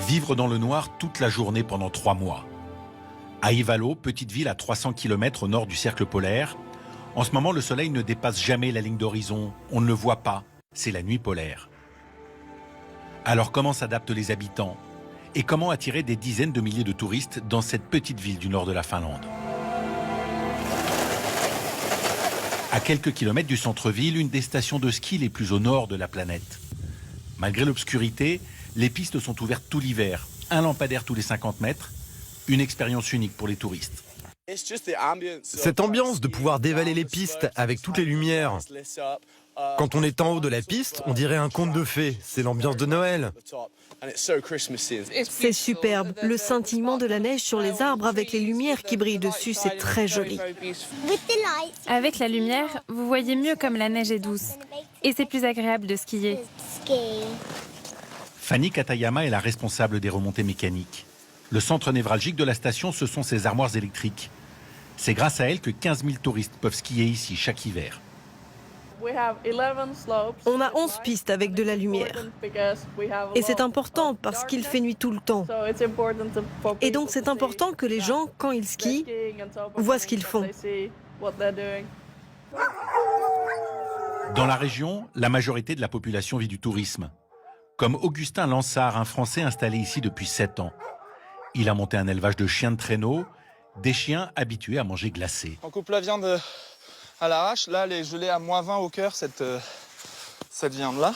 Vivre dans le noir toute la journée pendant 3 mois. À Ivalo, petite ville à 300 km au nord du cercle polaire, en ce moment le soleil ne dépasse jamais la ligne d'horizon, on ne le voit pas, c'est la nuit polaire. Alors comment s'adaptent les habitants? Et comment attirer des dizaines de milliers de touristes dans cette petite ville du nord de la Finlande? À quelques kilomètres du centre-ville, une des stations de ski les plus au nord de la planète. Malgré l'obscurité, les pistes sont ouvertes tout l'hiver, un lampadaire tous les 50 mètres, une expérience unique pour les touristes. Cette ambiance de pouvoir dévaler les pistes avec toutes les lumières. Quand on est en haut de la piste, on dirait un conte de fées. C'est l'ambiance de Noël. C'est superbe. Le scintillement de la neige sur les arbres avec les lumières qui brillent dessus, c'est très joli. Avec la lumière, vous voyez mieux comme la neige est douce. Et c'est plus agréable de skier. Fanny Katayama est la responsable des remontées mécaniques. Le centre névralgique de la station, ce sont ses armoires électriques. C'est grâce à elle que 15 000 touristes peuvent skier ici chaque hiver. On a 11 pistes avec de la lumière. Et c'est important parce qu'il fait nuit tout le temps. Et donc c'est important que les gens, quand ils skient, voient ce qu'ils font. Dans la région, la majorité de la population vit du tourisme. Comme Augustin Lansard, un Français installé ici depuis 7 ans. Il a monté un élevage de chiens de traîneau, des chiens habitués à manger glacé. On coupe la viande à l'arrache. Là, je l'ai à -20 au cœur, cette viande-là.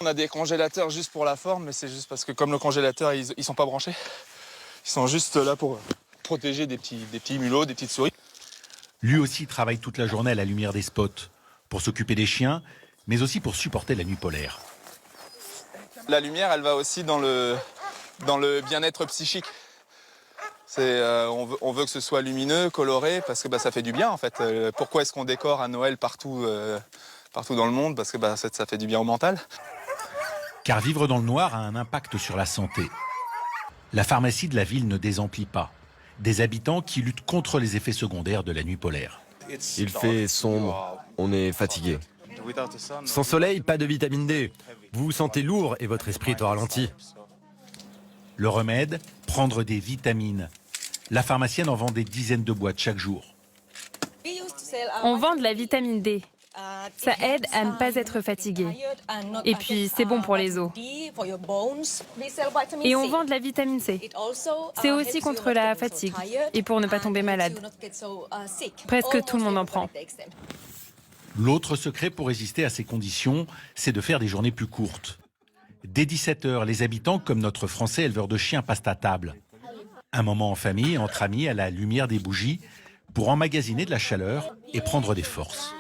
On a des congélateurs juste pour la forme, mais c'est juste parce que comme le congélateur, ils sont pas branchés. Ils sont juste là pour protéger des petits mulots, des petites souris. Lui aussi travaille toute la journée à la lumière des spots, pour s'occuper des chiens, mais aussi pour supporter la nuit polaire. La lumière, elle va aussi dans le bien-être psychique. On veut que ce soit lumineux, coloré, parce que ça fait du bien en fait. Pourquoi est-ce qu'on décore à Noël partout dans le monde? Parce que ça fait du bien au mental. Car vivre dans le noir a un impact sur la santé. La pharmacie de la ville ne désemplit pas. Des habitants qui luttent contre les effets secondaires de la nuit polaire. Il fait sombre, on est fatigué. Sans soleil, pas de vitamine D. Vous vous sentez lourd et votre esprit est au ralenti. Le remède, prendre des vitamines. La pharmacienne en vend des dizaines de boîtes chaque jour. On vend de la vitamine D. Ça aide à ne pas être fatigué. Et puis, c'est bon pour les os. Et on vend de la vitamine C. C'est aussi contre la fatigue et pour ne pas tomber malade. Presque tout le monde en prend. L'autre secret pour résister à ces conditions, c'est de faire des journées plus courtes. Dès 17h, les habitants, comme notre Français éleveur de chiens, passent à table. Un moment en famille, entre amis, à la lumière des bougies, pour emmagasiner de la chaleur et prendre des forces.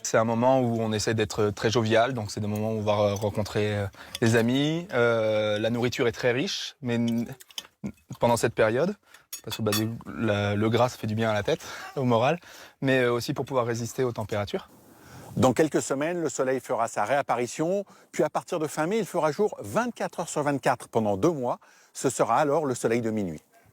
C'est un moment où on essaie d'être très jovial, donc c'est des moments où on va rencontrer les amis. La nourriture est très riche, mais pendant cette période, parce que le gras, ça fait du bien à la tête, au moral, mais aussi pour pouvoir résister aux températures. Dans quelques semaines, le soleil fera sa réapparition, puis à partir de fin mai, il fera jour 24 heures sur 24 pendant 2 mois. Ce sera alors le soleil de minuit.